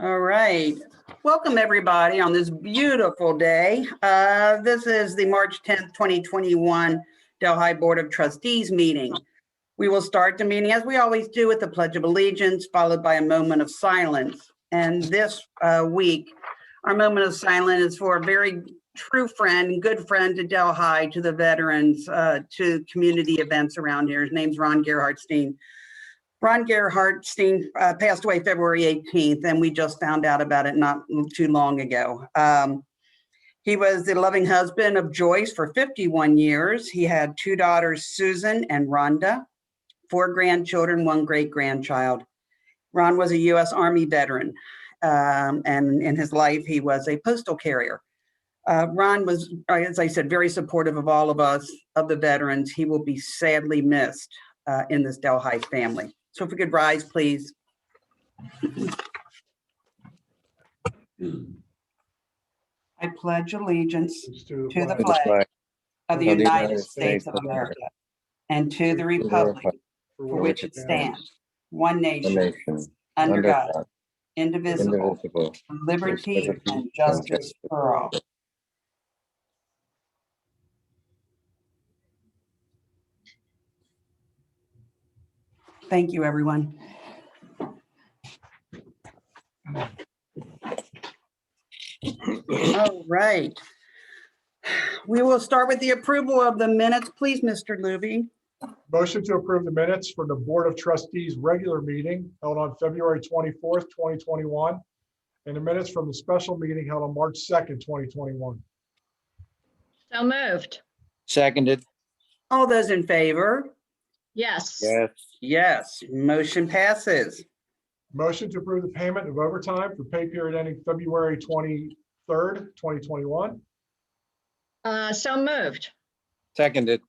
All right. Welcome, everybody, on this beautiful day. This is the March 10th, 2021 Delhi Board of Trustees meeting. We will start the meeting, as we always do, with the Pledge of Allegiance, followed by a moment of silence. And this week, our moment of silence is for a very true friend, good friend to Delhi, to the veterans, to community events around here. His name's Ron Gerhardstein. Ron Gerhardstein passed away February 18th, and we just found out about it not too long ago. He was the loving husband of Joyce for 51 years. He had two daughters, Susan and Rhonda, 4 grandchildren, 1 great-grandchild. Ron was a U.S. Army veteran, and in his life, he was a postal carrier. Ron was, as I said, very supportive of all of us, of the veterans. He will be sadly missed in this Delhi family. So if we could rise, please. I pledge allegiance to the flag of the United States of America and to the republic for which it stands, one nation, under God, indivisible, with liberty and justice for all. Thank you, everyone. All right. We will start with the approval of the minutes, please, Mr. Luby. Motion to approve the minutes for the Board of Trustees regular meeting held on February 24th, 2021, and the minutes from the special meeting held on March 2nd, 2021. So moved. Seconded. All those in favor? Yes. Yes. Yes, motion passes. Motion to approve the payment of overtime for pay period ending February 23rd, 2021. So moved. Seconded.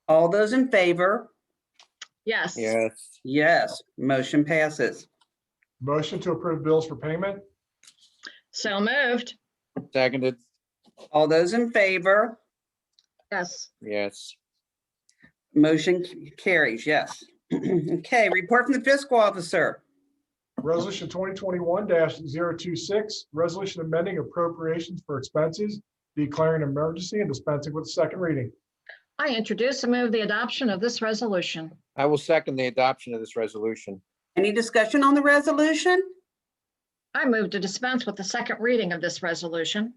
All those in favor? Yes. Yes. Yes, motion passes. Motion to approve bills for payment. So moved. Seconded. All those in favor? Yes. Yes. Motion carries, yes. Okay, report from the fiscal officer. Resolution 2021-026, resolution amending appropriations for expenses, declaring an emergency and dispensing with the second reading. I introduce and move the adoption of this resolution. I will second the adoption of this resolution. Any discussion on the resolution? I move to dispense with the second reading of this resolution.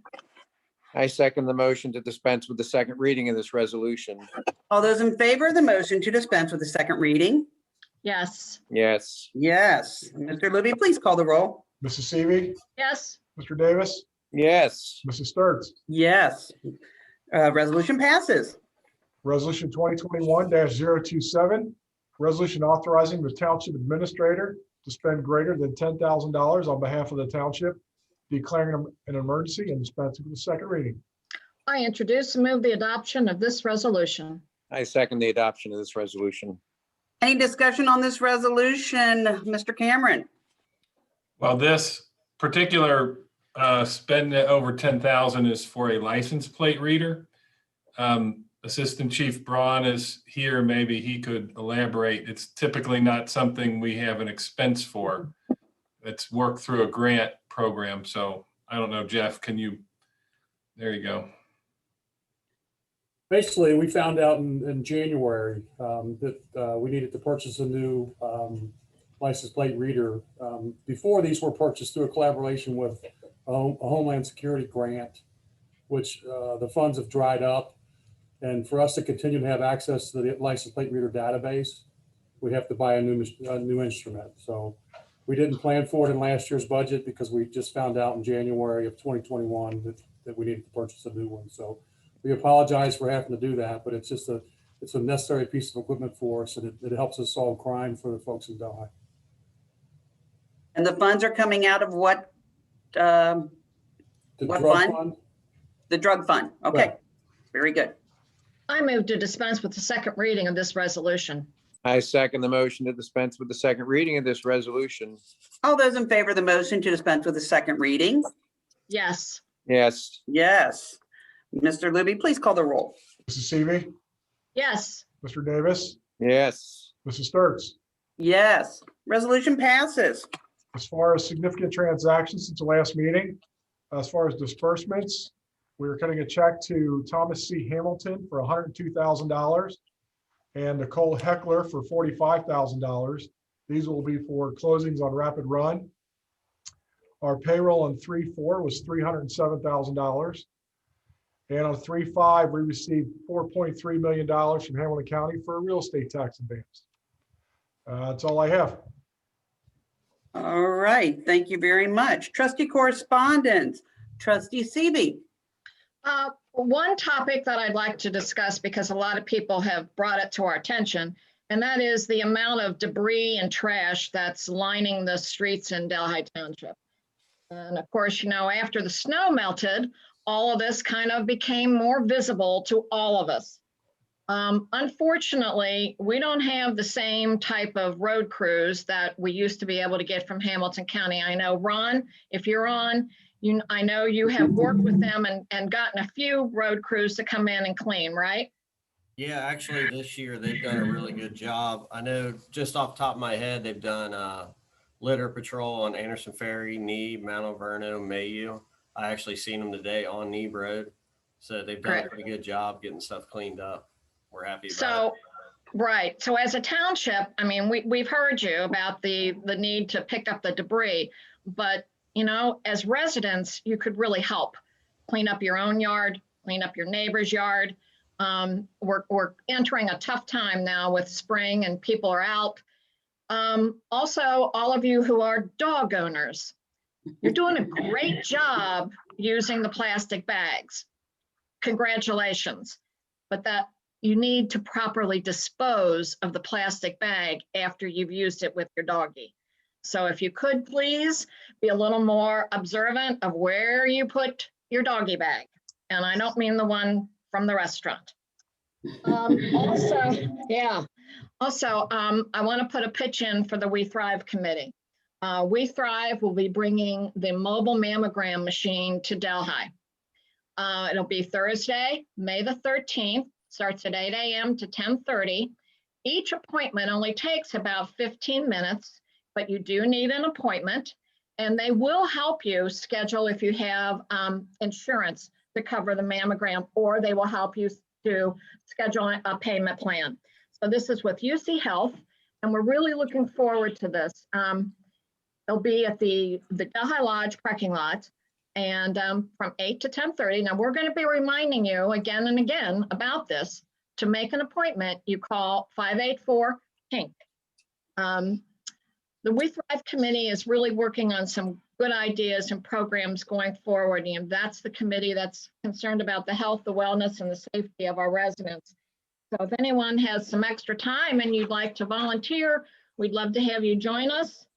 I second the motion to dispense with the second reading of this resolution. All those in favor of the motion to dispense with the second reading? Yes. Yes. Yes. Mr. Luby, please call the roll. Mrs. Seavey. Yes. Mr. Davis. Yes. Mrs. Sturts. Yes. Resolution passes. Resolution 2021-027, resolution authorizing the township administrator to spend greater than $10,000 on behalf of the township, declaring an emergency and dispensing with the second reading. I introduce and move the adoption of this resolution. I second the adoption of this resolution. Any discussion on this resolution, Mr. Cameron? Well, this particular spend over 10,000 is for a license plate reader. Assistant Chief Braun is here. Maybe he could elaborate. It's typically not something we have an expense for. It's worked through a grant program. So I don't know, Jeff, can you, there you go. Basically, we found out in January that we needed to purchase a new license plate reader. Before, these were purchased through a collaboration with a Homeland Security grant, which the funds have dried up. And for us to continue to have access to the license plate reader database, we have to buy a new instrument. So we didn't plan for it in last year's budget because we just found out in January of 2021 that we needed to purchase a new one. So we apologize for having to do that, but it's just it's a necessary piece of equipment for us, and it helps us solve crime for the folks in Delhi. And the funds are coming out of what? The What drug fund? fund? The drug fund. Okay, Right. Very good. I move to dispense with the second reading of this resolution. I second the motion to dispense with the second reading of this resolution. All those in favor of the motion to dispense with the second reading? Yes. Yes. Yes. Mr. Luby, please call the roll. Mrs. Seavey. Yes. Mr. Davis. Yes. Mrs. Sturts. Yes. Resolution passes. As far as significant transactions since the last meeting, as far as disbursements, we're cutting a check to Thomas C. Hamilton for $102,000 and Nicole Heckler for $45,000. These will be for closings on Rapid Run. Our payroll on 3/4 was $307,000. And on 3/5, we received $4.3 million from Hamilton County for a real estate tax advance. That's all I have. All right, thank you very much. Trustee correspondence, Trustee Seavey. One topic that I'd like to discuss, because a lot of people have brought it to our attention, and that is the amount of debris and trash that's lining the streets in Delhi Township. And of course, after the snow melted, all of this kind of became more visible to all of us. Unfortunately, we don't have the same type of road crews that we used to be able to get from Hamilton County. I know, Ron, if you're on, I know you have worked with them and gotten a few road crews to come in and clean, right? Yeah, actually this year they've done a really good job. I know just off the top of my head, they've done litter patrol on Anderson Ferry, Neeb, Mount Alverno, Mayu. I actually seen them today on Neeb Road. So they've done a pretty good job getting stuff cleaned up. We're happy about it. Right. So as a township, I mean, we've heard you about the need to pick up the debris, but as residents, you could really help clean up your own yard, clean up your neighbor's yard. We're entering a tough time now with spring and people are out. Also, all of you who are dog owners, you're doing a great job using the plastic bags. Congratulations. But that you need to properly dispose of the plastic bag after you've used it with your doggie. So if you could please be a little more observant of where you put your doggie bag. And I don't mean the one from the restaurant. Also, I want to put a pitch in for the We Thrive committee. We Thrive will be bringing the mobile mammogram machine to Delhi. It'll be Thursday, May the 13th, starts at 8 a.m. to 10:30. Each appointment only takes about 15 minutes, but you do need an appointment, and they will help you schedule if you have insurance to cover the mammogram, or they will help you to schedule a payment plan. So this is with UC Health, and we're really looking forward to this. It'll be at the Delhi Lodge parking lot, and from 8 to 10:30. Now we're going to be reminding you again and again about this. To make an appointment, you call 584-PINK. The We Thrive committee is really working on some good ideas and programs going forward, and that's the committee that's concerned about the health, the wellness, and the safety of our residents. So if anyone has some extra time and you'd like to volunteer, we'd love to have you join us.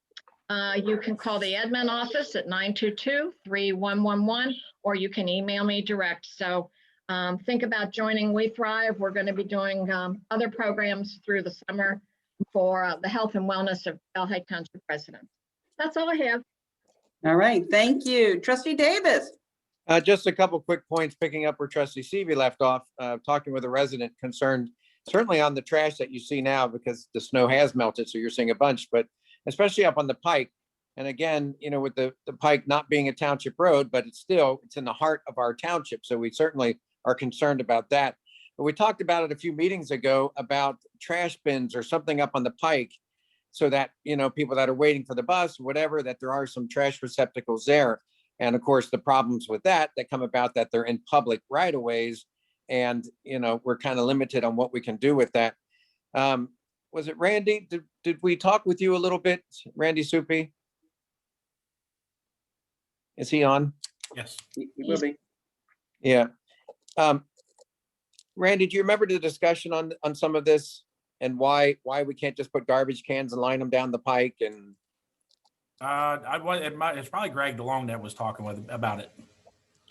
You can call the admin office at 922-3111, or you can email me direct. So think about joining We Thrive. We're going to be doing other programs through the summer for the health and wellness of Delhi Township residents. That's all I have. All right, thank you. Trustee Davis. Just a couple quick points, picking up where Trustee Seavey left off, talking with a resident concerned, certainly on the trash that you see now, because the snow has melted, so you're seeing a bunch, but especially up on the Pike. And again, with the Pike not being a township road, but it's in the heart of our township. So we certainly are concerned about that. But we talked about it a few meetings ago about trash bins or something up on the Pike, so that, people that are waiting for the bus, whatever, that there are some trash receptacles there. And of course, the problems with that come about that they're in public right of ways. And, we're kind of limited on what we can do with that. Was it Randy? Did we talk with you a little bit, Randy Soupy? Is he on? Yes. He will be. Yeah. Randy, do you remember the discussion on some of this and why we can't just put garbage cans and line them down the Pike? And it's probably Greg DeLong that was talking about it.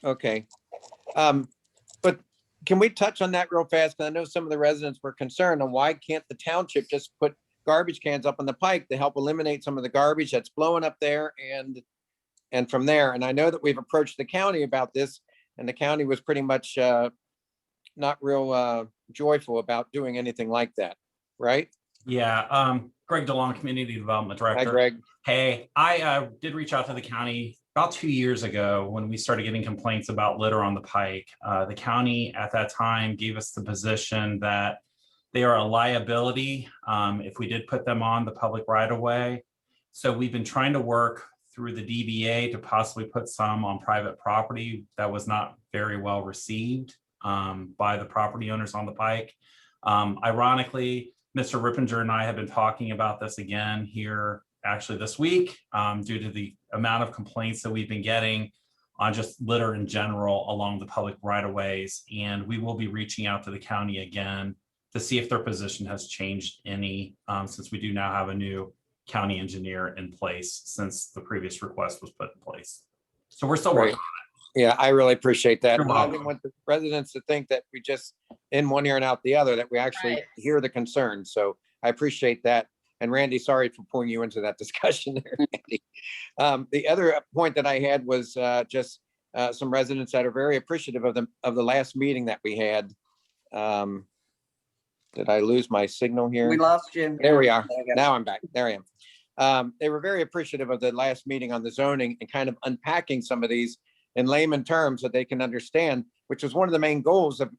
okay. But can we touch on that real fast? Because I know some of the residents were concerned on why can't the township just put garbage cans up on the Pike to help eliminate some of the garbage that's blowing up there and from there. And I know that we've approached the county about this, and the county was pretty much not real joyful about doing anything like that, right? Yeah. Greg DeLong, Community Development Hi, Director. Greg. Hey, I did reach out to the county about 2 years ago when we started getting complaints about litter on the pike. The county at that time gave us the position that they are a liability if we did put them on the public right of way. So we've been trying to work through the DBA to possibly put some on private property. That was not very well received by the property owners on the pike. Ironically, Mr. Rippinger and I have been talking about this again here actually this week due to the amount of complaints that we've been getting on just litter in general along the public right-of-ways. And we will be reaching out to the county again to see if their position has changed any since we do now have a new county engineer in place since the previous request was put in place. So we're still working. Yeah, I really appreciate that. You're I welcome. didn't want the residents to think that we just in one ear and out the other, that we actually Right. hear the concerns. So I appreciate that. And Randy, sorry for pulling you into that discussion there, Randy. The other point that I had was just some residents that are very appreciative of the last meeting that we had. Did I lose my signal here? We lost you. There we are. There you go. Now I'm back. There I am. They were very appreciative of the last meeting on the zoning and kind of unpacking some of these in layman terms that they can understand, which was one of the main goals of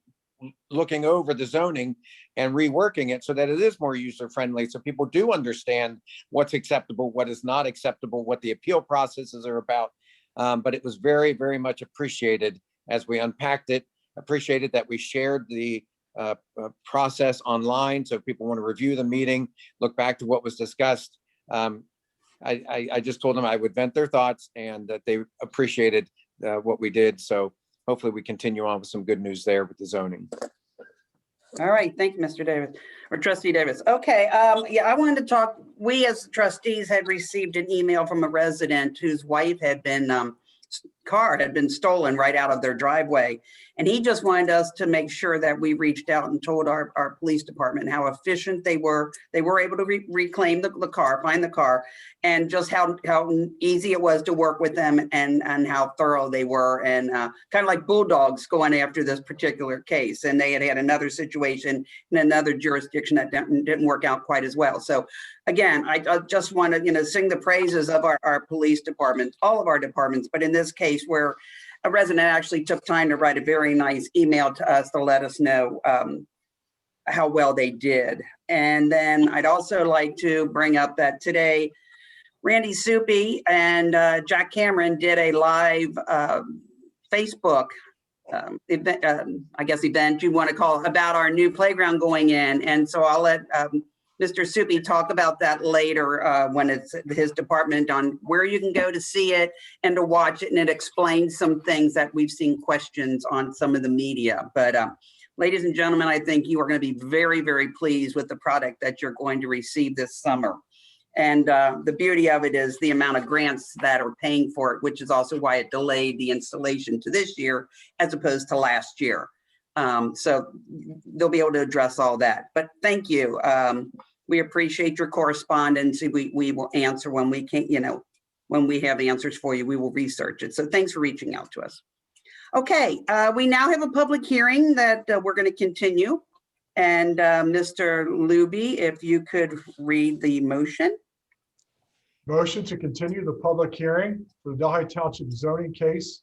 looking over the zoning and reworking it so that it is more user friendly. So people do understand what's acceptable, what is not acceptable, what the appeal processes are about. But it was very, very much appreciated as we unpacked it, appreciated that we shared the process online. So if people want to review the meeting, look back to what was discussed. I just told them I would vent their thoughts and that they appreciated what we did. So hopefully we continue on with some good news there with the zoning. All right, thank you, Mr. Davis, or Trustee Davis. Okay, yeah, I wanted to talk, we as trustees had received an email from a resident whose wife had been, car had been stolen right out of their driveway. And he just wanted us to make sure that we reached out and told our police department how efficient they were. They were able to reclaim the car, find the car, and just how easy it was to work with them and how thorough they were, and kind of like bulldogs going after this particular case. And they had another situation in another jurisdiction that didn't work out quite as well. So again, I just want to, sing the praises of our police department, all of our departments, but in this case where a resident actually took time to write a very nice email to us to let us know how well they did. And then I'd also like to bring up that today, Randy Soupy and Jack Cameron did a live Facebook event, event you want to call, about our new playground going in. And so I'll let Mr. Soupy talk about that later when it's his department on where you can go to see it and to watch it. And it explains some things that we've seen questions on some of the media. But ladies and gentlemen, I think you are going to be very, very pleased with the product that you're going to receive this summer. And the beauty of it is the amount of grants that are paying for it, which is also why it delayed the installation to this year as opposed to last year. So they'll be able to address all that. But thank you. We appreciate your correspondence. We will answer when we can, when we have answers for you, we will research it. So thanks for reaching out to us. Okay, we now have a public hearing that we're going to continue. And Mr. Luby, if you could read the motion. Motion to continue the public hearing for the Delhi Township zoning case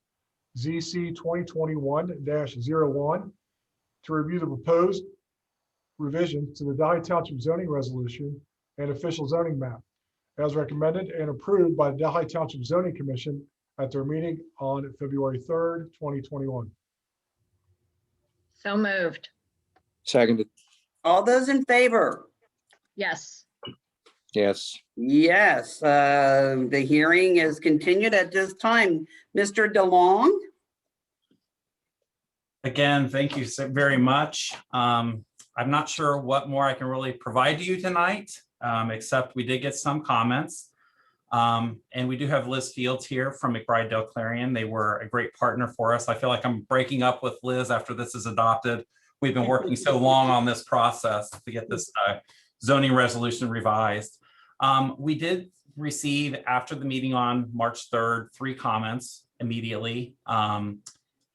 ZC 2021-01 to review the proposed revisions to the Delhi Township zoning resolution and official zoning map as recommended and approved by the Delhi Township Zoning Commission at their meeting on February 3rd, 2021. So moved. Seconded. All those in favor? Yes. Yes. Yes, the hearing is continued at this time. Mr. DeLong? Again, thank you so very much. I'm not sure what more I can really provide to you tonight, except we did get some comments. And we do have Liz Fields here from McBride Dale Clarion. They were a great partner for us. I feel like I'm breaking up with Liz after this is adopted. We've been working so long on this process to get this zoning resolution revised. We did receive, after the meeting on March 3rd, 3 comments immediately.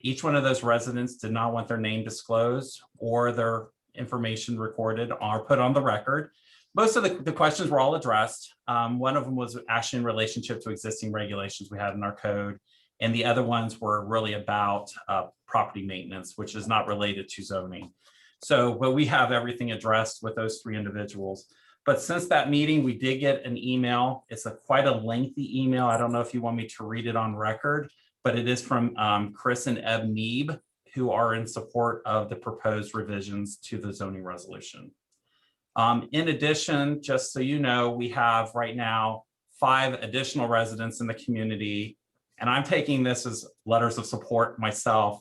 Each one of those residents did not want their name disclosed or their information recorded or put on the record. most of the questions were all addressed. One of them was actually in relationship to existing regulations we had in our code. And the other ones were really about property maintenance, which is not related to zoning. So, but we have everything addressed with those 3 individuals. But since that meeting, we did get an email. It's quite a lengthy email. I don't know if you want me to read it on record, but it is from Chris and Eb Neeb, who are in support of the proposed revisions to the zoning resolution. In addition, just so you know, we have right now 5 additional residents in the community, and I'm taking this as letters of support myself.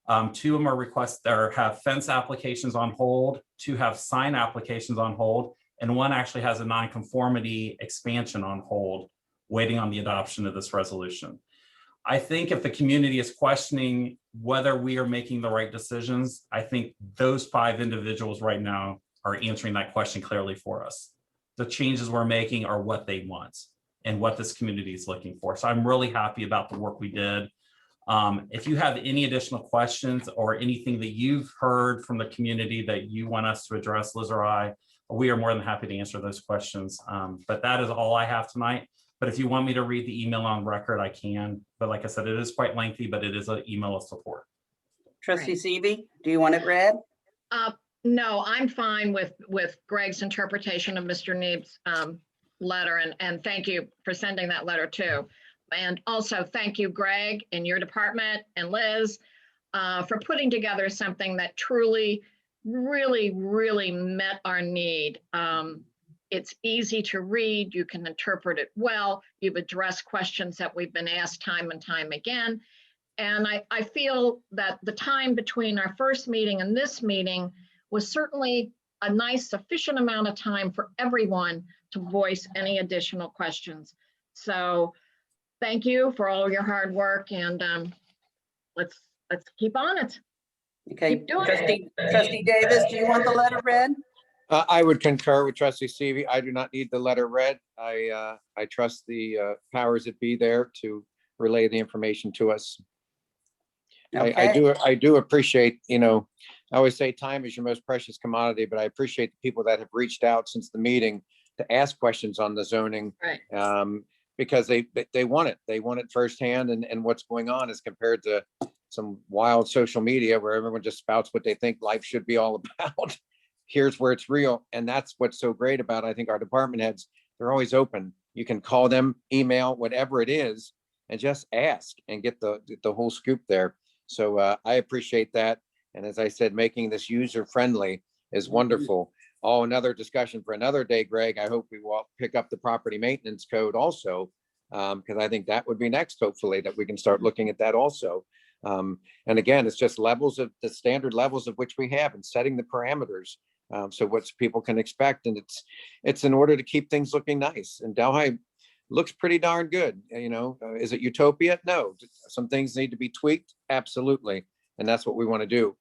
2 of them are requests or have fence applications on hold, 2 have sign applications on hold, and 1 actually has a nonconformity expansion on hold, waiting on the adoption of this resolution. I think if the community is questioning whether we are making the right decisions, I think those 5 individuals right now are answering that question clearly for us. The changes we're making are what they want and what this community is looking for. So I'm really happy about the work we did. If you have any additional questions or anything that you've heard from the community that you want us to address, Liz or I, we are more than happy to answer those questions. But that is all I have tonight. But if you want me to read the email on record, I can. But like I said, it is quite lengthy, but it is an email of support. Trustee Seavey, do you want it read? No, I'm fine with Greg's interpretation of Mr. Neeb's letter, and thank you for sending that letter too. And also thank you, Greg, and your department, and Liz, for putting together something that truly, really met our need. It's easy to read, you can interpret it well, you've addressed questions that we've been asked time and time again. And I feel that the time between our first meeting and this meeting was certainly a nice sufficient amount of time for everyone to voice any additional questions. So thank you for all your hard work, and let's keep on it. Okay, Keep doing it. Trustee Davis, do you want the letter read? I would concur with Trustee Seavey. I do not need the letter read. I trust the powers that be there to relay the information to us. Okay. I do appreciate, I always say time is your most precious commodity, but I appreciate the people that have reached out since the meeting to ask questions on the zoning. Right. Because they want it. They want it firsthand, and what's going on as compared to some wild social media where everyone just spouts what they think life should be all about. Here's where it's real. And that's what's so great about, I think, our department heads. They're always open. You can call them, email, whatever it is, and just ask and get the whole scoop there. So I appreciate that. And as I said, making this user friendly is wonderful. Oh, another discussion for another day, Greg. I hope we will pick up the property maintenance code also, because I think that would be next, hopefully, that we can start looking at that also. And again, it's just levels of the standard levels of which we have and setting the parameters. So what people can expect. And it's in order to keep things looking nice. And Delhi looks pretty darn good. Is it utopia? No, some things need to be tweaked. Absolutely. And that's what we want to do.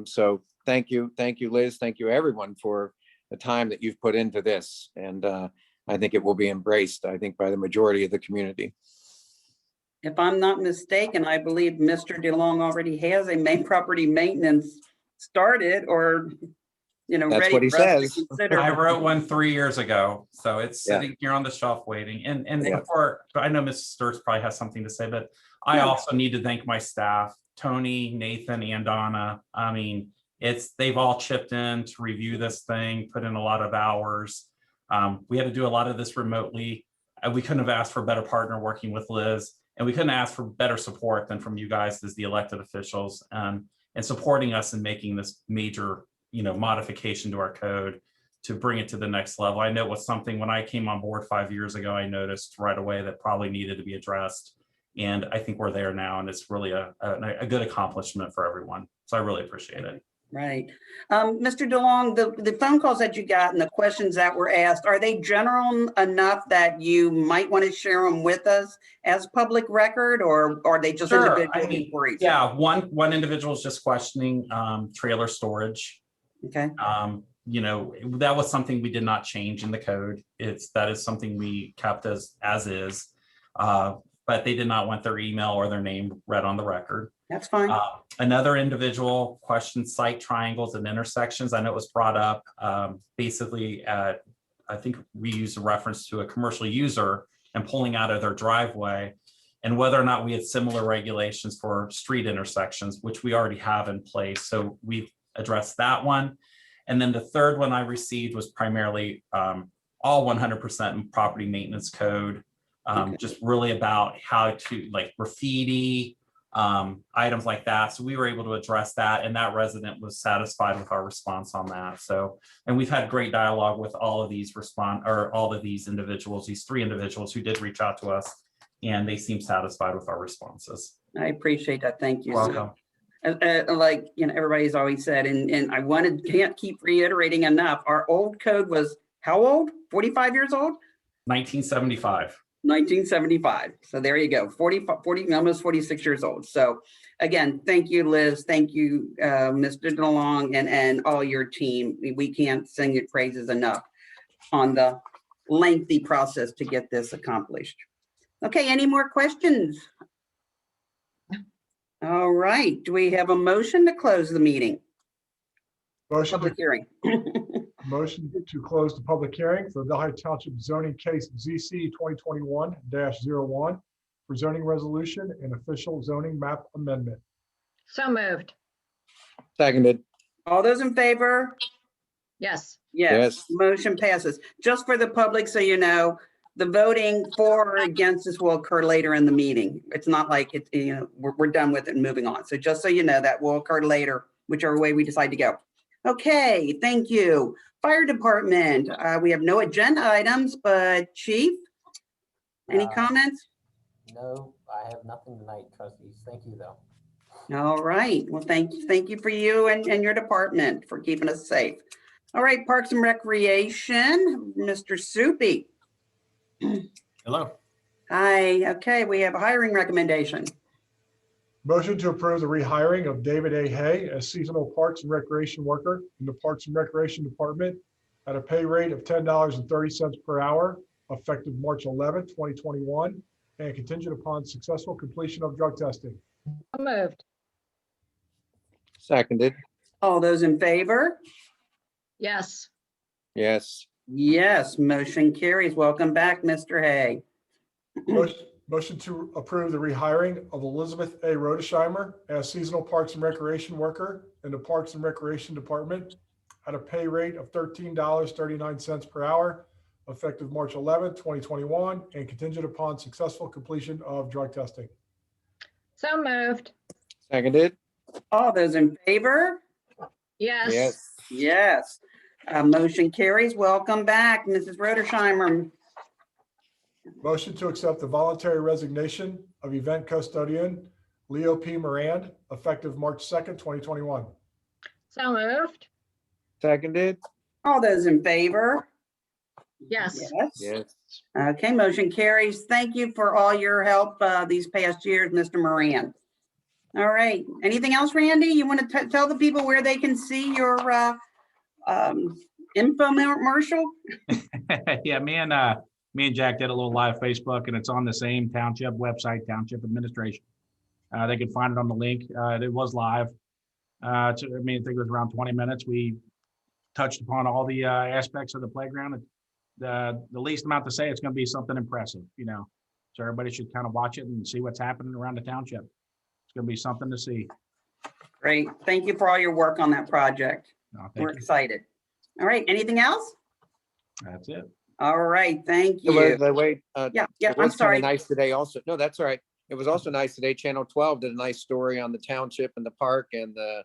So thank you, Liz. Thank you, everyone, for the time that you've put into this. And I think it will be embraced, I think, by the majority of the community. If I'm not mistaken, I believe Mr. DeLong already has a main property maintenance started, or, That's ready what he for us to says. consider. I wrote one 3 years ago, so it's Yeah. sitting here on the shelf waiting. And Yeah. before, I know Mrs. Sturts probably has something to say, but I Yeah. also need to thank my staff, Tony, Nathan, and Donna. I mean, they've all chipped in to review this thing, put in a lot of hours. We had to do a lot of this remotely. We couldn't have asked for a better partner working with Liz, and we couldn't ask for better support than from you guys as the elected officials, and supporting us in making this major modification to our code to bring it to the next level. I know it was something when I came on board 5 years ago, I noticed right away that probably needed to be addressed. And I think we're there now, and it's really a good accomplishment for everyone. So I really appreciate it. Right. Mr. DeLong, the phone calls that you got and the questions that were asked, are they general enough that you might want to share them with us as public record, or are they just Sure. individual inquiries? Yeah, one individual is just questioning trailer storage. Okay. That was something we did not change in the code. That is something we kept as is, but they did not want their email or their name read on the record. That's fine. Another individual questioned site triangles and intersections. I know it was brought up basically at I think we used a reference to a commercial user and pulling out of their driveway, and whether or not we had similar regulations for street intersections, which we already have in place. So we've addressed that one. And then the third one I received was primarily all 100% in property maintenance code, just really about how to like graffiti, items like that. So we were able to address that, and that resident was satisfied with our response on that. So, and we've had great dialogue with all of these individuals, these 3 individuals who did reach out to us, and they seem satisfied with our responses. I appreciate that. Thank you. Welcome. Like, everybody's always said, and I can't keep reiterating enough, our old code was how old? 45 years old? 1975. 1975. So there you go, 40, almost 46 years old. So again, thank you, Liz. Thank you, Mr. DeLong and all your team. We can't sing your praises enough on the lengthy process to get this accomplished. Okay, any more questions? All right, do we have a motion to close the meeting? Public hearing. Motion to close the public hearing for the Delhi Township zoning case ZC 2021-01 for zoning resolution and official zoning map amendment. So moved. Seconded. All those in favor? Yes. Yes, motion passes. Just for the public, so you know, the voting for or against this will occur later in the meeting. It's not like it's, we're done with it and moving on. So just so you know, that will occur later, whichever way we decide to go. Okay, thank you. Fire department, we have no agenda items, but Chief, any comments? No, I have nothing tonight, trustees. Thank you, though. All right, well, thank you for you and your department for keeping us safe. All right, Parks and Recreation, Mr. Soupy. Hello. Hi, okay, we have a hiring recommendation. Motion to approve the rehiring of David A. Hay as seasonal Parks and Recreation worker in the Parks and Recreation Department at a pay rate of $10.30 per hour, effective March 11th, 2021, and contingent upon successful completion of drug testing. So moved. Seconded. All those in favor? Yes. Yes. Yes, motion carries. Welcome back, Mr. Hay. Motion to approve the rehiring of Elizabeth A. Rodesheimer as seasonal Parks and Recreation worker in the Parks and Recreation Department at a pay rate of $13.39 per hour, effective March 11th, 2021, and contingent upon successful completion of drug testing. So moved. Seconded. All those in favor? Yes. Yes. Yes. Motion carries. Welcome back, Mrs. Rodersheimer. Motion to accept the voluntary resignation of event custodian Leo P. Morand, effective March 2nd, 2021. So moved. Seconded. All those in favor? Yes. Yes. Yes. Okay, motion carries. Thank you for all your help these past years, Mr. Moran. All right, anything else, Randy? You want to tell the people where they can see your infomercial? Yeah, me and Jack did a little live Facebook, and it's on the same township website, Township Administration. They can find it on the link. It was live. I think it was around 20 minutes. We touched upon all the aspects of the playground. The least amount to say, it's going to be something impressive, so everybody should kind of watch it and see what's happening around the township. It's going to be something to see. Great. Thank you for all your work on that project. No, We're thank you. excited. All right, anything else? That's it. All right, thank By you. the way, Yeah, it I'm was kind sorry. of nice today also. No, that's all right. It was also nice today. Channel 12 did a nice story on the township and the park and the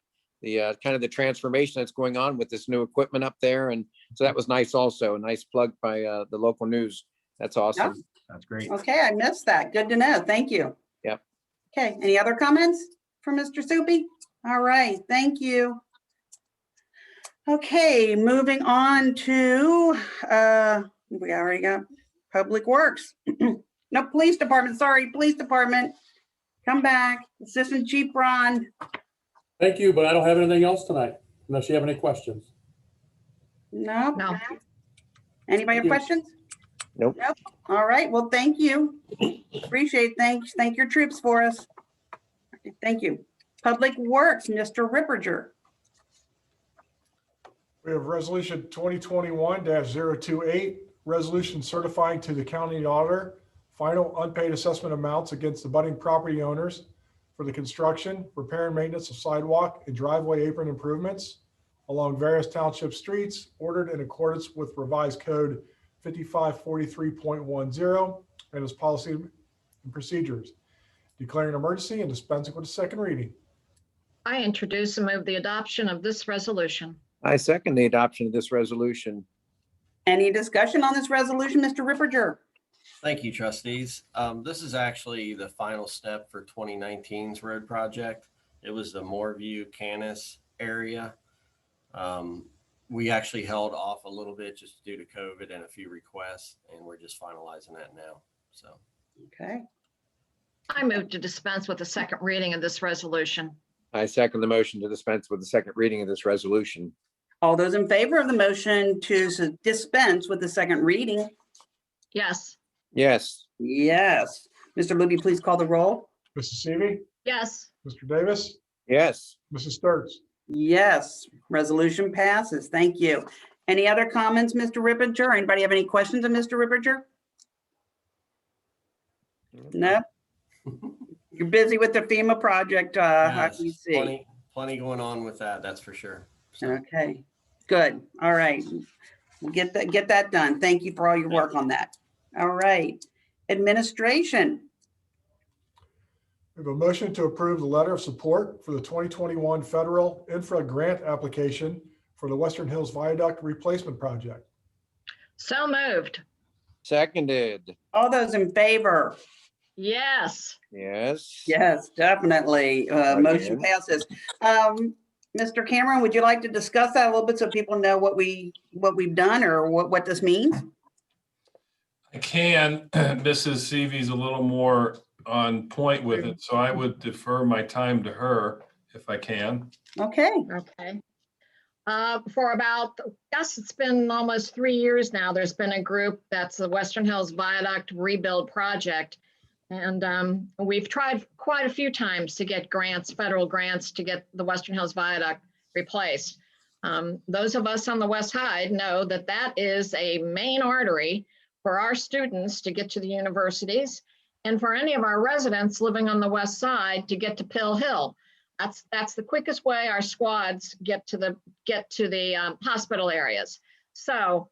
kind of the transformation that's going on with this new equipment up there. And so that was nice also. A nice plug by the local news. That's awesome. That's great. Okay, I missed that. Good to know. Thank you. Yep. Okay, any other comments from Mr. Soupy? All right, thank you. Okay, moving on to, we already got Public Works. No, Police Department, sorry, Police Department. Come back, Assistant Chief Ron. Thank you, but I don't have anything else tonight, unless you have any questions. No? No. Anybody have Thank you. questions? Nope. Nope. All right, well, thank you. Appreciate, thank your troops for us. Thank you. Public Works, Mr. Ripperger. We have resolution 2021-028, resolution certifying to the county auditor final unpaid assessment amounts against the budding property owners for the construction, repair and maintenance of sidewalk and driveway apron improvements along various township streets ordered in accordance with revised code 5543.10 and its policy and procedures, declaring an emergency and dispensing with a second reading. I introduce and move the adoption of this resolution. I second the adoption of this resolution. Any discussion on this resolution, Mr. Ripperger? Thank you, trustees. This is actually the final step for 2019's road project. It was the Moorview Canis area. We actually held off a little bit just due to COVID and a few requests, and we're just finalizing that now. So, Okay. I move to dispense with the second reading of this resolution. I second the motion to dispense with the second reading of this resolution. All those in favor of the motion to dispense with the second reading? Yes. Yes. Yes. Mr. Luby, please call the roll. Mrs. Seavey. Yes. Mr. Davis. Yes. Mrs. Sturts. Yes, resolution passes. Thank you. Any other comments, Mr. Ripperger? Anybody have any questions of Mr. Ripperger? No? You're busy with the FEMA project, how yes, can you see? plenty going on with that, that's for sure. So, Okay, good. All right. We'll get that done. Thank you for all your work on that. All right. Administration. We have a motion to approve the letter of support for the 2021 federal infra grant application for the Western Hills Viaduct replacement project. So moved. Seconded. All those in favor? Yes. Yes. Yes, definitely. Motion Again. passes. Mr. Cameron, would you like to discuss that a little bit so people know what we've done or what this means? I can. Mrs. Seavey's a little more on point with it, so I would defer my time to her if I can. Okay. Okay. For about, I guess it's been almost 3 years now, there's been a group that's the Western Hills Viaduct Rebuild Project. And we've tried quite a few times to get grants, federal grants, to get the Western Hills Viaduct replaced. Those of us on the West Side know that that is a main artery for our students to get to the universities and for any of our residents living on the West Side to get to Pill Hill. That's the quickest way our squads get to the hospital areas. So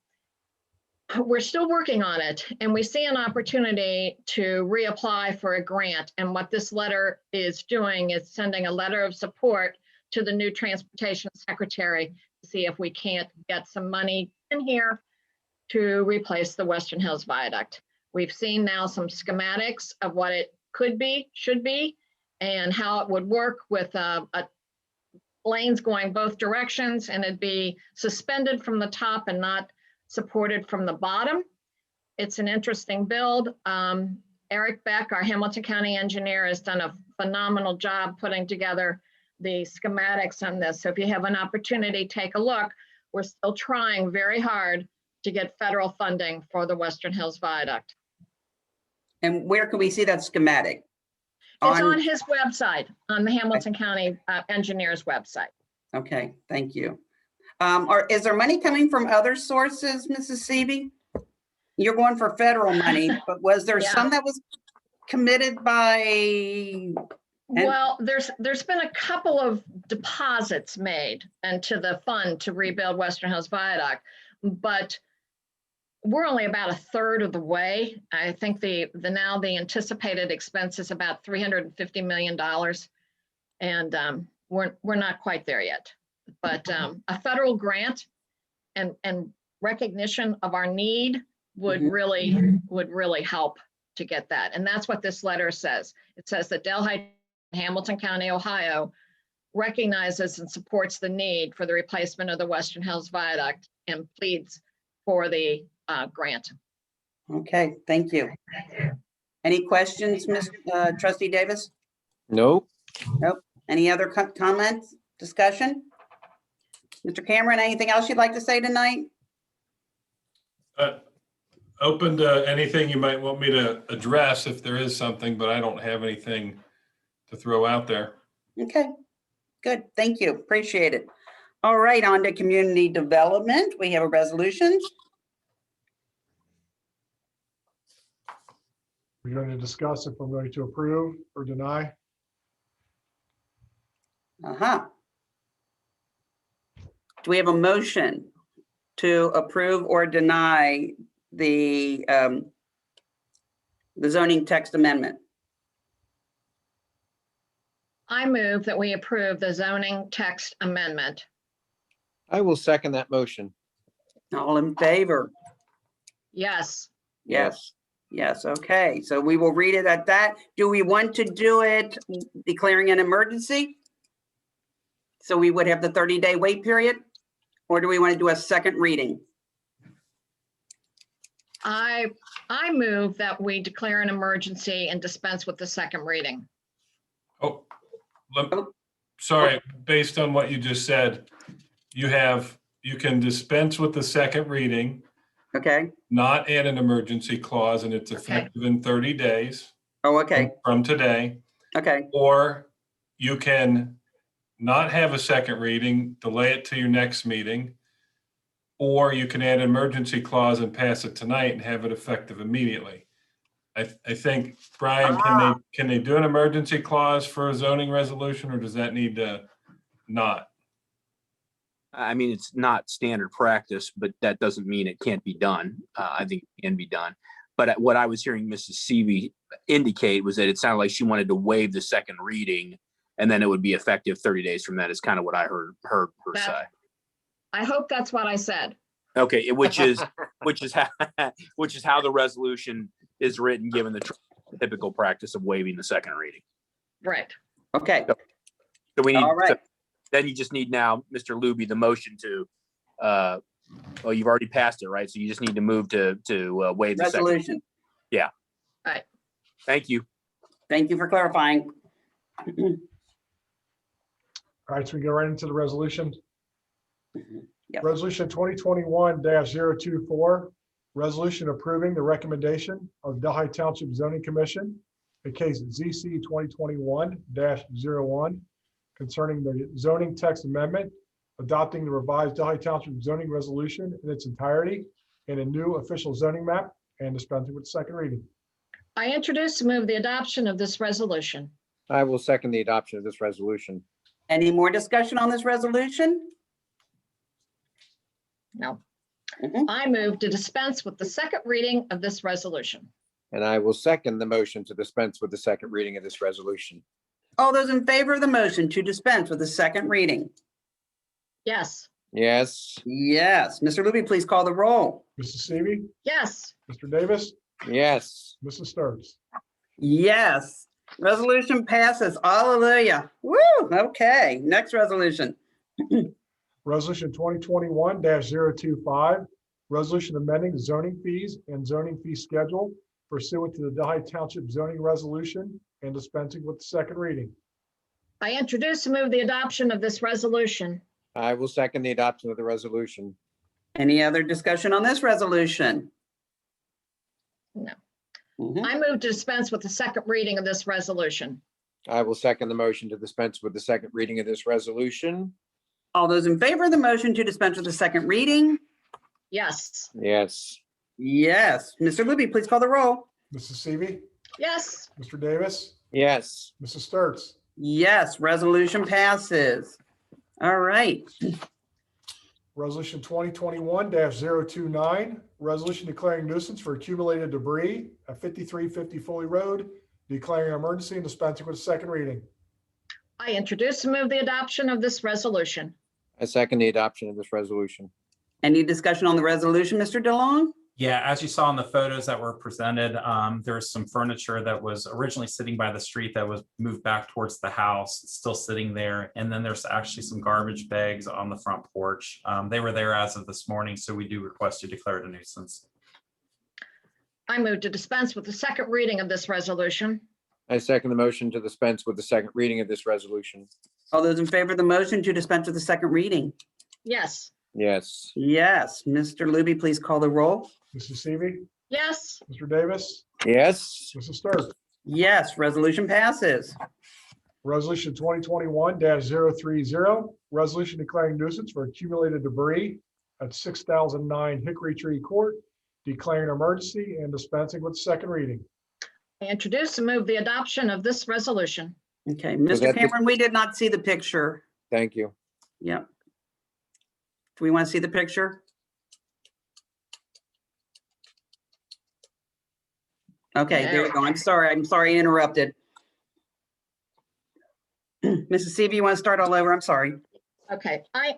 we're still working on it, and we see an opportunity to reapply for a grant. And what this letter is doing is sending a letter of support to the new transportation secretary to see if we can't get some money in here to replace the Western Hills Viaduct. We've seen now some schematics of what it could be, should be, and how it would work with lanes going both directions, and it'd be suspended from the top and not supported from the bottom. It's an interesting build. Eric Beck, our Hamilton County engineer, has done a phenomenal job putting together the schematics on this. So if you have an opportunity, take a look. We're still trying very hard to get federal funding for the Western Hills Viaduct. And where can we see that schematic? It's on his website, on the Hamilton County engineer's website. Okay, thank you. Is there money coming from other sources, Mrs. Seavey? You're going for federal money, but was there some that was committed by? Well, there's been a couple of deposits made into the fund to rebuild Western Hills Viaduct, but we're only about a third of the way. I think the anticipated expense is about $350 million, and we're not quite there yet. But a federal grant and recognition of our need would really help to get that. And that's what this letter says. It says that Delhi, Hamilton County, Ohio, recognizes and supports the need for the replacement of the Western Hills Viaduct and pleads for the grant. Okay, thank you. Any questions, Trustee Davis? Nope. Nope. Any other comments, discussion? Mr. Cameron, anything else you'd like to say tonight? Open to anything you might want me to address if there is something, but I don't have anything to throw out there. Okay, good. Thank you. Appreciate it. All right, on to community development. We have a resolution. We're going to discuss if I'm going to approve or deny. Uh-huh. Do we have a motion to approve or deny the zoning text amendment? I move that we approve the zoning text amendment. I will second that motion. All in favor? Yes. Yes. Yes, okay. So we will read it at that. Do we want to do it declaring an emergency? So we would have the 30-day wait period? Or do we want to do a second reading? I move that we declare an emergency and dispense with the second reading. Oh, sorry, based on what you just said, you can dispense with the second reading, Okay. not add an emergency clause, and it's Okay. effective in 30 days Oh, okay. from today. Okay. Or you can not have a second reading, delay it to your next meeting. Or you can add an Ah. emergency clause and pass it tonight and have it effective immediately. I think, Brian, can they do an emergency clause for a zoning resolution, or does that need to not? I mean, it's not standard practice, but that doesn't mean it can't be done. I think it can be done. But what I was hearing Mrs. Seavey indicate was that it sounded like she wanted to waive the second reading, and then it would be effective 30 days from that, is kind of what I heard her say. I hope that's what I said. Okay, which is how the resolution is written, given the typical practice of waiving the second reading. Right. Okay. So we need, All right. then you just need now, Mr. Luby, the motion to, well, you've already passed it, right? So you just need to move to waive the second. Resolution. Yeah. Right. Thank you. Thank you for clarifying. All right, so we go right into the resolution. Yep. Resolution 2021-024, resolution approving the recommendation of Delhi Township Zoning Commission, in case ZC 2021-01, concerning the zoning text amendment, adopting the revised Delhi Township zoning resolution in its entirety and a new official zoning map, and dispensing with the second reading. I introduce and move the adoption of this resolution. I will second the adoption of this resolution. Any more discussion on this resolution? No. Mhm. I move to dispense with the second reading of this resolution. And I will second the motion to dispense with the second reading of this resolution. All those in favor of the motion to dispense with the second reading? Yes. Yes, Yes. Mr. Luby, please call the roll. Mrs. Seavey, Yes. Mr. Davis, yes. Mrs. Sturts. Yes. Resolution passes. Hallelujah. Woo. Okay. Next resolution. Resolution 2021-025, resolution amending the zoning fees and zoning fee schedule pursuant to the Delhi Township zoning resolution and dispensing with the second reading. I introduce and move the adoption of this resolution. I will second the adoption of the resolution. Any other discussion on this resolution? No. Mhm. I move to dispense with the second reading of this resolution. I will second the motion to dispense with the second reading of this resolution. All those in favor of the motion to dispense with the second reading? Yes. Yes, Yes. Mr. Luby, please call the roll. Mrs. Seavey, Yes. Mr. Davis, yes. Mrs. Sturts. Yes, resolution passes. All right. Resolution 2021-029, resolution declaring nuisance for accumulated debris at 5350 Foley Road, declaring an emergency and dispensing with the second reading. I introduce and move the adoption of this resolution. I second the adoption of this resolution. Any discussion on the resolution, Mr. DeLong? Yeah, as you saw in the photos that were presented, there's some furniture that was originally sitting by the street that was moved back towards the house. It's still sitting there. And then there's actually some garbage bags on the front porch. They were there as of this morning, so we do request to declare it a nuisance. I move to dispense with the second reading of this resolution. I second the motion to dispense with the second reading of this resolution. All those in favor of the motion to dispense with the second reading? Yes. Yes, Yes. Mr. Luby, please call the roll. Mrs. Seavey, Yes. Mr. Davis, yes. Mrs. Sturts. Yes, resolution passes. Resolution 2021-030, resolution declaring nuisance for accumulated debris at 6009 Hickory Tree Court, declaring an emergency and dispensing with second reading. I introduce and move the adoption of this resolution. Okay, Was Mr. that the- Cameron, we did not see the picture. Thank you. Yep. Do we want to see the picture? Okay, there you go. I'm sorry I interrupted. Mrs. Seavey, you want to start all over? I'm sorry. Okay, I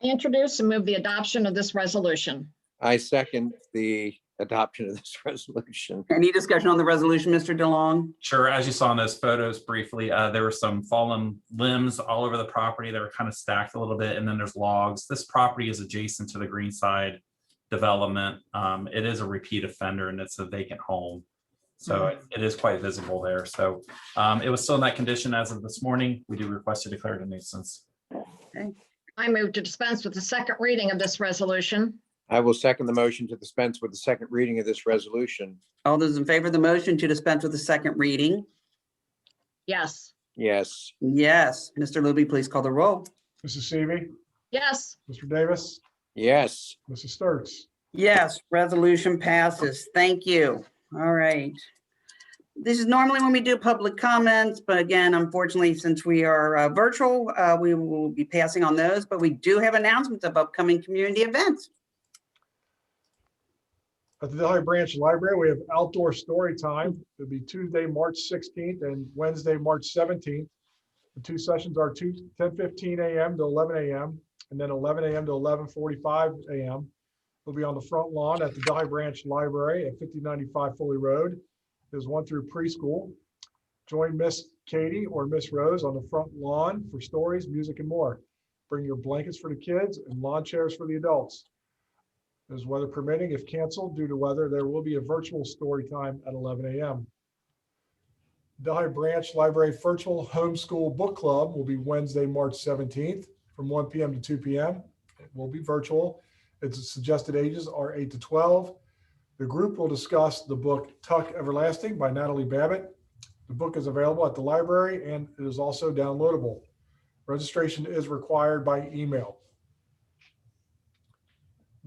introduce and move the adoption of this resolution. I second the adoption of this resolution. Any discussion on the resolution, Mr. DeLong? Sure, as you saw in those photos briefly, there were some fallen limbs all over the property that were kind of stacked a little bit, and then there's logs. This property is adjacent to the Greenside development. It is a repeat offender and it's a vacant home. So it is quite visible there. So it was still in that condition as of this morning. We do request to declare it a nuisance. I move to dispense with the second reading of this resolution. I will second the motion to dispense with the second reading of this resolution. All those in favor of the motion to dispense with the second reading? Yes. Yes. Yes. Mr. Luby, please call the roll. Mrs. Seavey. Yes. Mr. Davis. Yes. Mrs. Sturts. Yes, resolution passes. Thank you. All right. This is normally when we do public comments, but again, unfortunately, since we are virtual, we will be passing on those, but we do have announcements of upcoming community events. At the Delhi Branch Library, we have outdoor story time. It'll be Tuesday, March 16th and Wednesday, March 17th. The two sessions are 10:15 a.m. to 11 a.m. and then 11 a.m. to 11:45 a.m. We'll be on the front lawn at the Delhi Branch Library at 5095 Foley Road. There's 1 through preschool. Join Miss Katie or Miss Rose on the front lawn for stories, music, and more. Bring your blankets for the kids and lawn chairs for the adults. As weather permitting, if canceled due to weather, there will be a virtual story time at 11 a.m. Delhi Branch Library Virtual Homeschool Book Club will be Wednesday, March 17th from 1 p.m. to 2 p.m. It will be virtual. Its suggested ages are 8 to 12. The group will discuss the book Tuck Everlasting by Natalie Babbitt. The book is available at the library and it is also downloadable. Registration is required by email.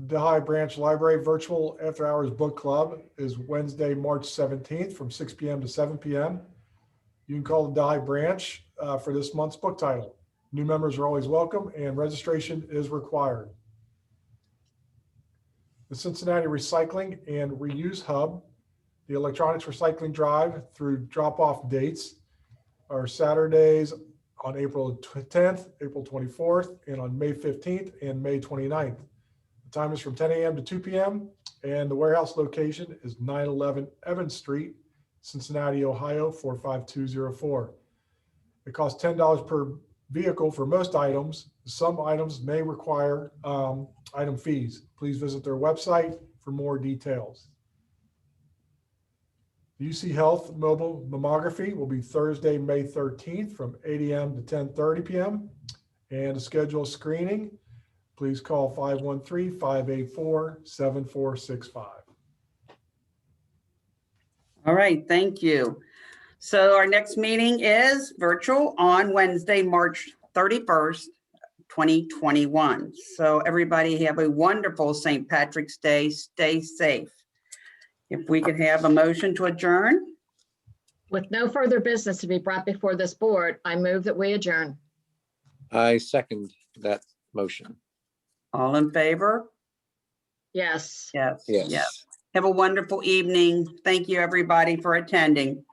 Delhi Branch Library Virtual After Hours Book Club is Wednesday, March 17th from 6 p.m. to 7 p.m. You can call the Delhi Branch for this month's book title. New members are always welcome and registration is required. The Cincinnati Recycling and Reuse Hub, the electronics recycling drive through drop-off dates are Saturdays on April 10th, April 24th, and on May 15th and May 29th. The time is from 10 a.m. to 2 p.m. and the warehouse location is 911 Evans Street, Cincinnati, Ohio, 45204. It costs $10 per vehicle for most items. Some items may require item fees. Please visit their website for more details. The UC Health mobile mammography will be Thursday, May 13th from 8 a.m. to 10:30 p.m. And to schedule a screening, please call 513-584-7465. All right, thank you. So our next meeting is virtual on Wednesday, March 31st, 2021. So everybody have a wonderful St. Patrick's Day. Stay safe. If we could have a motion to adjourn. With no further business to be brought before this board, I move that we adjourn. I second that motion. All in favor? Yes. Yes. Yes. Have a wonderful evening. Thank you, everybody, for attending.